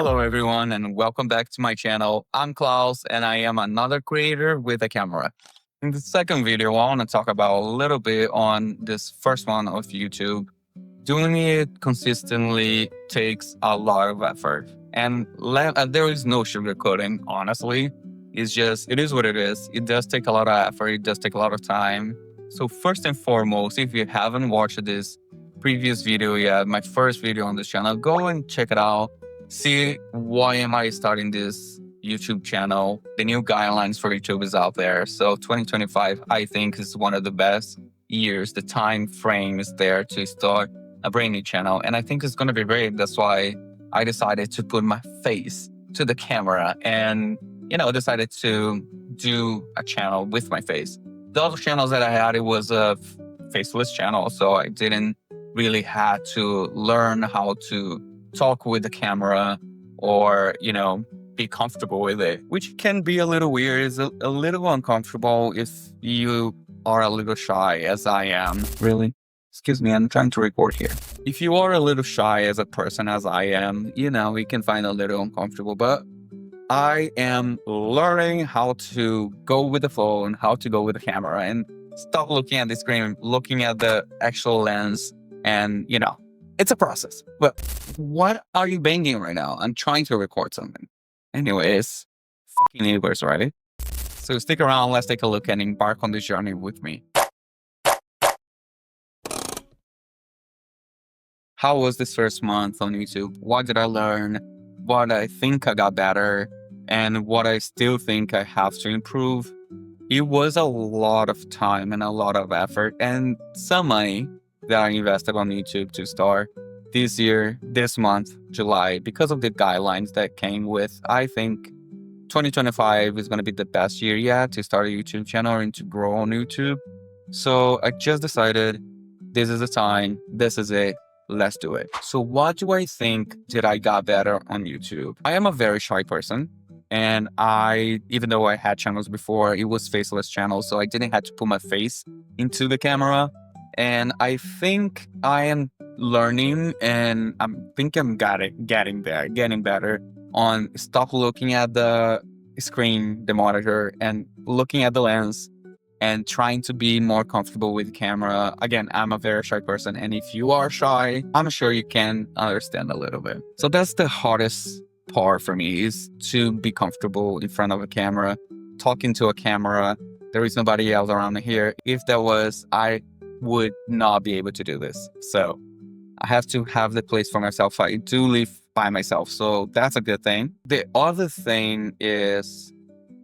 Hello, everyone, and welcome back to my channel. I'm Klaus, and I am another creator with a camera. In the second video, I want to talk about a little bit on this first one of YouTube. Doing it consistently takes a lot of effort, and there is no sugarcoating, honestly. It is what it is. It does take a lot of effort, it does take a lot of time. So, first and foremost, if you haven't watched this previous video yet, my first video on this channel, go and check it out. See why am I starting this YouTube channel. The new guidelines for YouTube is out there. So 2025, I think, is one of the best years. The time frame is there to start a brand new channel. And I think it's going to be great. That's why I decided to put my face to the camera and, decided to do a channel with my face. The other channels that I had, it was a faceless channel. So I didn't really have to learn how to talk with the camera or, be comfortable with it, which can be a little weird. It's a little uncomfortable if you are a little shy, as I am. Really? Excuse me, I'm trying to record here. If you are a little shy as a person, as I am, we can find a little uncomfortable, but I am learning how to go with the phone, how to go with the camera and stop looking at the screen, looking at the actual lens and, it's a process. But what are you banging right now? I'm trying to record something. Anyways, fucking neighbors, right? So stick around. Let's take a look and embark on this journey with me. How was this first month on YouTube? What did I learn? What I think I got better? And what I still think I have to improve? It was a lot of time and a lot of effort and some money that I invested on YouTube to start this year, this month, July, because of the guidelines that came with. I think 2025 is going to be the best year yet to start a YouTube channel and to grow on YouTube. So I just decided this is the time, this is it, let's do it. So what do I think did I got better on YouTube? I am a very shy person. And even though I had channels before, it was faceless channels, so I didn't have to put my face into the camera. And I think I am learning and I think I'm getting better on stop looking at the screen, the monitor, and looking at the lens and trying to be more comfortable with the camera. Again, I'm a very shy person. And if you are shy, I'm sure you can understand a little bit. So that's the hardest part for me, is to be comfortable in front of a camera, talking to a camera. There is nobody else around here. If there was, I would not be able to do this. So I have to have the place for myself. I do live by myself, so that's a good thing. The other thing is,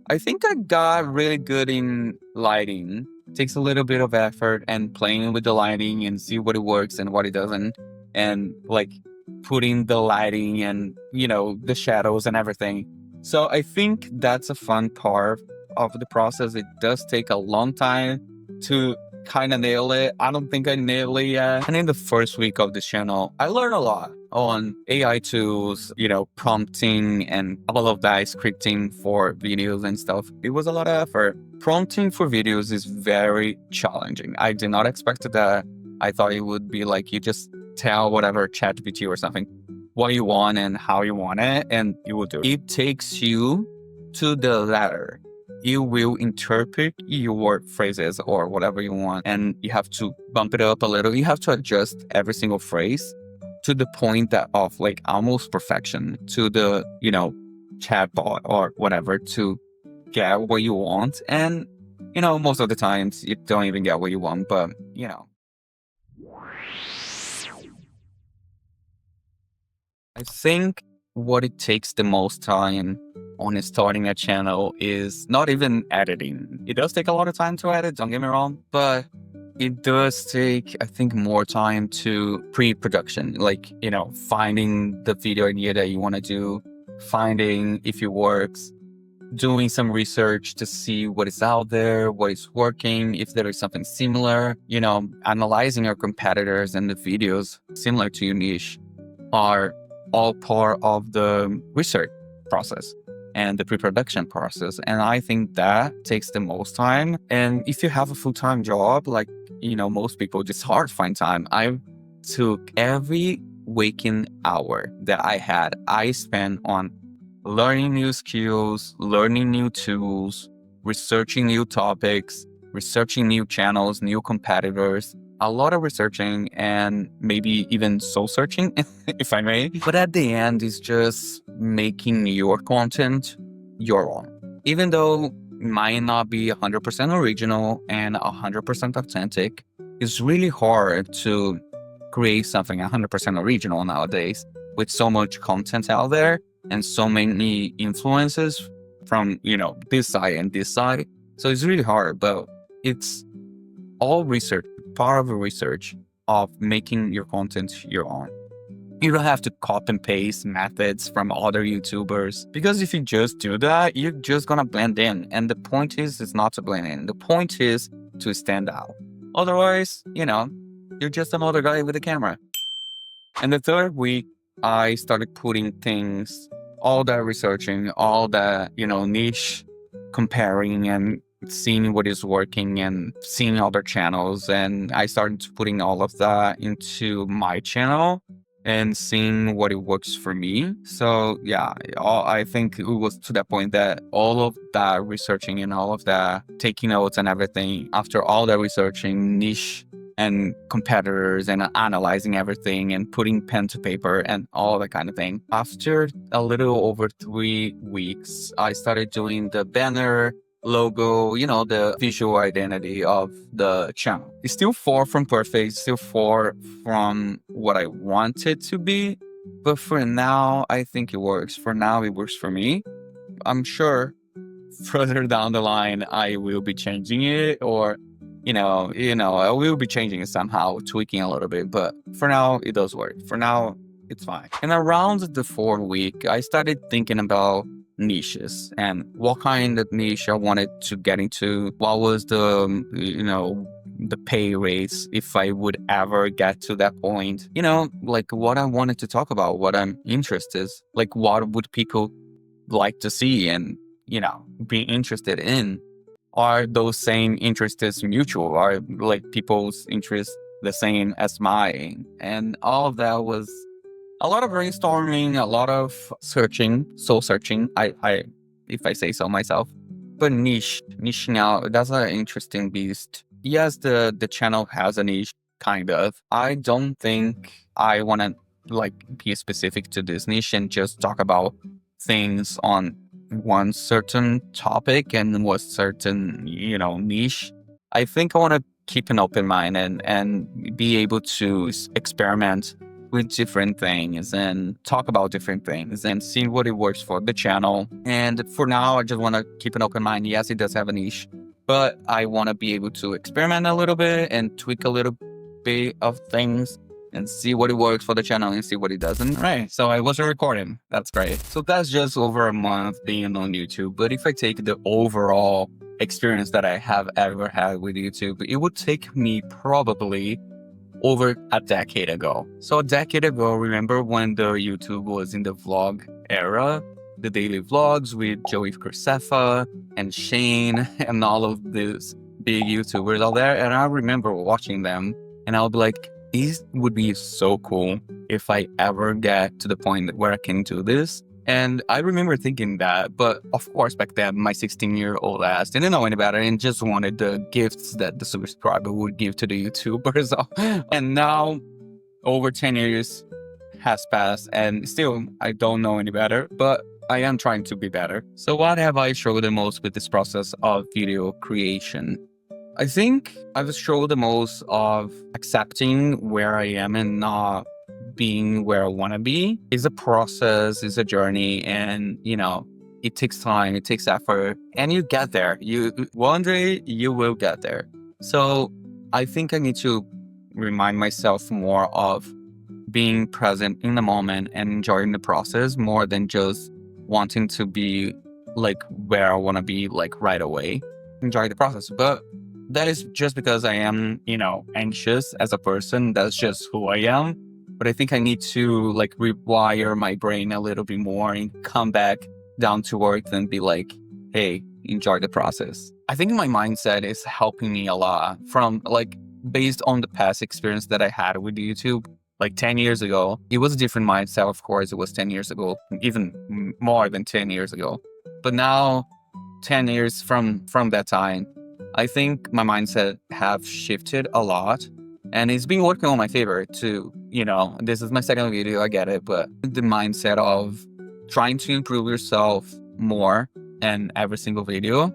I think I got really good in lighting. It takes a little bit of effort and playing with the lighting and see what it works and what it doesn't. And like putting the lighting and, the shadows and everything. So I think that's a fun part of the process. It does take a long time to kind of nail it. I don't think I nailed it yet. And in the first week of this channel, I learned a lot on AI tools, prompting and all of that, scripting for videos and stuff. It was a lot of effort. Prompting for videos is very challenging. I did not expect that. I thought it would be like you just tell whatever ChatGPT or something what you want and how you want it, and it will do it. It takes you to the letter. You will interpret your phrases or whatever you want, and you have to bump it up a little. You have to adjust every single phrase to the point that of like almost perfection to the, chatbot or whatever to get what you want. And, most of the times you don't even get what you want, but, I think what it takes the most time on starting a channel is not even editing. It does take a lot of time to edit, don't get me wrong, but it does take, I think, more time to pre-production, like, finding the video idea that you want to do, finding if it works, doing some research to see what is out there, what is working, if there is something similar, analyzing your competitors and the videos similar to your niche are all part of the research process and the pre-production process. And I think that takes the most time. And if you have a full-time job, like, most people, it's hard to find time. I took every waking hour that I spent on learning new skills, learning new tools, researching new topics, researching new channels, new competitors, a lot of researching and maybe even soul searching, if I may. But at the end, it's just making your content your own. Even though it might not be 100% original and 100% authentic, it's really hard to create something 100% original nowadays with so much content out there and so many influences from, this side and this side. So it's really hard, but it's all research, part of the research of making your content your own. You don't have to copy and paste methods from other YouTubers, because if you just do that, you're just gonna blend in. And the point is not to blend in. The point is to stand out. Otherwise, you're just another guy with a camera. And the third week, I started putting things, all that researching, all that, niche comparing and seeing what is working and seeing other channels. And I started putting all of that into my channel and seeing what it works for me. So yeah, I think it was to that point that all of that researching and all of that taking notes and everything, after all that researching, niche and competitors and analyzing everything and putting pen to paper and all that kind of thing. After a little over 3 weeks, I started doing the banner, logo, the visual identity of the channel. It's still far from perfect, it's still far from what I want it to be. But for now, I think it works. For now, it works for me. I'm sure further down the line, I will be changing it, or I will be changing it somehow, tweaking a little bit. But for now, it does work. For now, it's fine. And around the 4th week, I started thinking about niches and what kind of niche I wanted to get into. What was the pay rates if I would ever get to that point? Like what I wanted to talk about, what I'm interested, like what would people like to see and, be interested in? Are those same interests mutual? Are like people's interests the same as mine? And all of that was a lot of brainstorming, a lot of soul searching. I if I say so myself. But niching out, that's an interesting beast. Yes, the channel has a niche, kind of. I don't think I want to be specific to this niche and just talk about things on one certain topic and one certain, niche. I think I want to keep an open mind and be able to experiment with different things and talk about different things and see what it works for the channel. And for now, I just want to keep an open mind. Yes, it does have a niche, but I want to be able to experiment a little bit and tweak a little bit of things and see what it works for the channel and see what it doesn't. Right. So I wasn't recording. That's great. So that's just over a month being on YouTube. But if I take the overall experience that I have ever had with YouTube, it would take me probably over a decade ago. So a decade ago, remember when the YouTube was in the vlog era? The daily vlogs with Joey Corsefa and Shane and all of these big YouTubers out there. And I remember watching them and I'll be like, it would be so cool if I ever get to the point where I can do this. And I remember thinking that, but of course, back then, my 16-year-old ass didn't know any better and just wanted the gifts that the subscriber would give to the YouTubers. And now, over 10 years has passed, and still, I don't know any better, but I am trying to be better. So what have I struggled the most with this process of video creation? I think I've struggled the most of accepting where I am and not being where I want to be. It's a process, it's a journey, and it takes time, it takes effort, and you get there. One day you will get there. So I think I need to remind myself more of being present in the moment and enjoying the process more than just wanting to be like where I want to be like right away. Enjoy the process. But that is just because I am, anxious as a person. That's just who I am. But I think I need to rewire my brain a little bit more and come back down to earth and be like, hey, enjoy the process. I think my mindset is helping me a lot from based on the past experience that I had with YouTube. like 10 years ago. It was a different mindset, of course. It was 10 years ago, even more than 10 years ago. But now, 10 years from that time, I think my mindset have shifted a lot, and it's been working on my favor too. This is my second video, I get it, but the mindset of trying to improve yourself more in every single video,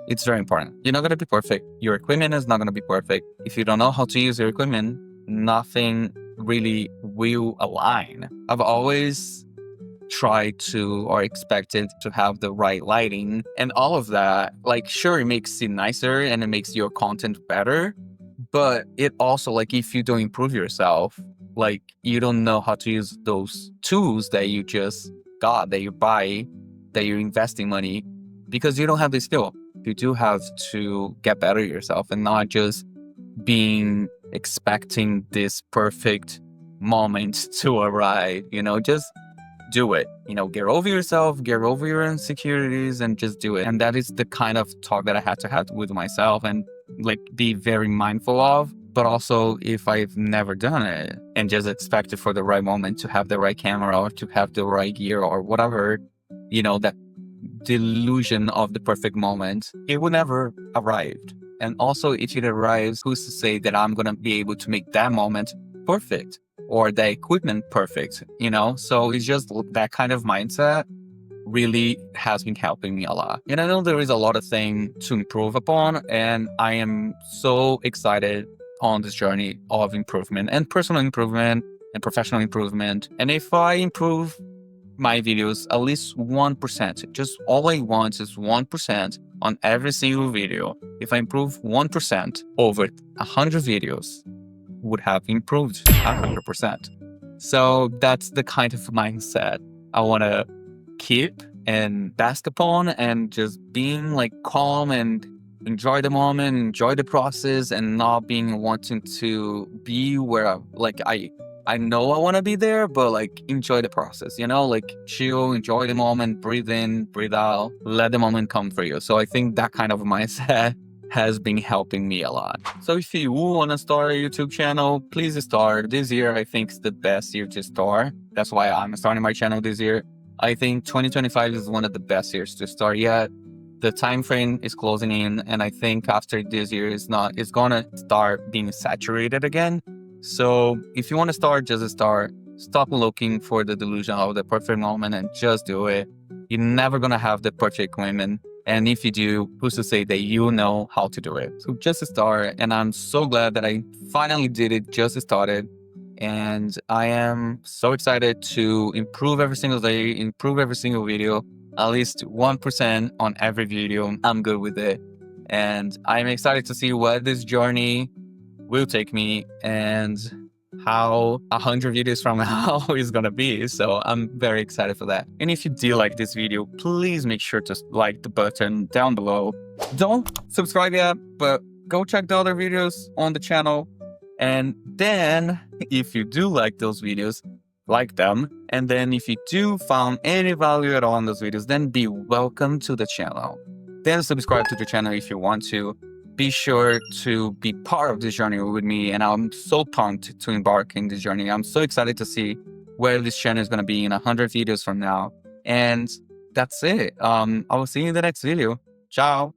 it's very important. You're not going to be perfect. Your equipment is not going to be perfect. If you don't know how to use your equipment, nothing really will align. I've always tried to or expected to have the right lighting and all of that. Like, sure, it makes it nicer and it makes your content better, but it also, like, if you don't improve yourself, like, you don't know how to use those tools that you just got, that you buy, that you're investing money, because you don't have the skill. You do have to get better yourself and not just being expecting this perfect moment to arrive. Just do it. Get over yourself, get over your insecurities, and just do it. And that is the kind of talk that I had to have with myself and like be very mindful of. But also, if I've never done it and just expected for the right moment to have the right camera or to have the right gear or whatever, that delusion of the perfect moment, it will never arrive. And also, if it arrives, who's to say that I'm going to be able to make that moment perfect or the equipment perfect, So it's just that kind of mindset really has been helping me a lot. And I know there is a lot of things to improve upon, and I am so excited on this journey of improvement and personal improvement and professional improvement. And if I improve my videos at least 1%, just all I want is 1% on every single video. If I improve 1% over 100 videos, would have improved 100%. So that's the kind of mindset I want to keep and bask upon, and just being like calm and enjoy the moment, enjoy the process, and not being wanting to be where I know I want to be there, but like enjoy the process, like chill, enjoy the moment, breathe in, breathe out, let the moment come for you. So I think that kind of mindset has been helping me a lot. So if you want to start a YouTube channel, please start. This year, I think, is the best year to start. That's why I'm starting my channel this year. I think 2025 is one of the best years to start yet. The time frame is closing in, and I think after this year it's gonna start being saturated again. So if you want to start, just start. Stop looking for the delusion of the perfect moment and just do it. You're never gonna have the perfect equipment. And if you do, who's to say that you know how to do it? So just start. And I'm so glad that I finally did it, just started. And I am so excited to improve every single day, improve every single video, at least 1% on every video. I'm good with it. And I'm excited to see what this journey will take me and how 100 videos from now is gonna be. So I'm very excited for that. And if you do like this video, please make sure to like the button down below. Don't subscribe yet, but go check the other videos on the channel. And then if you do like those videos, like them. And then if you do found any value at all in those videos, then be welcome to the channel. Then subscribe to the channel if you want to. Be sure to be part of this journey with me, and I'm so pumped to embark in this journey. I'm so excited to see where this channel is going to be in 100 videos from now. And that's it. I will see you in the next video. Ciao.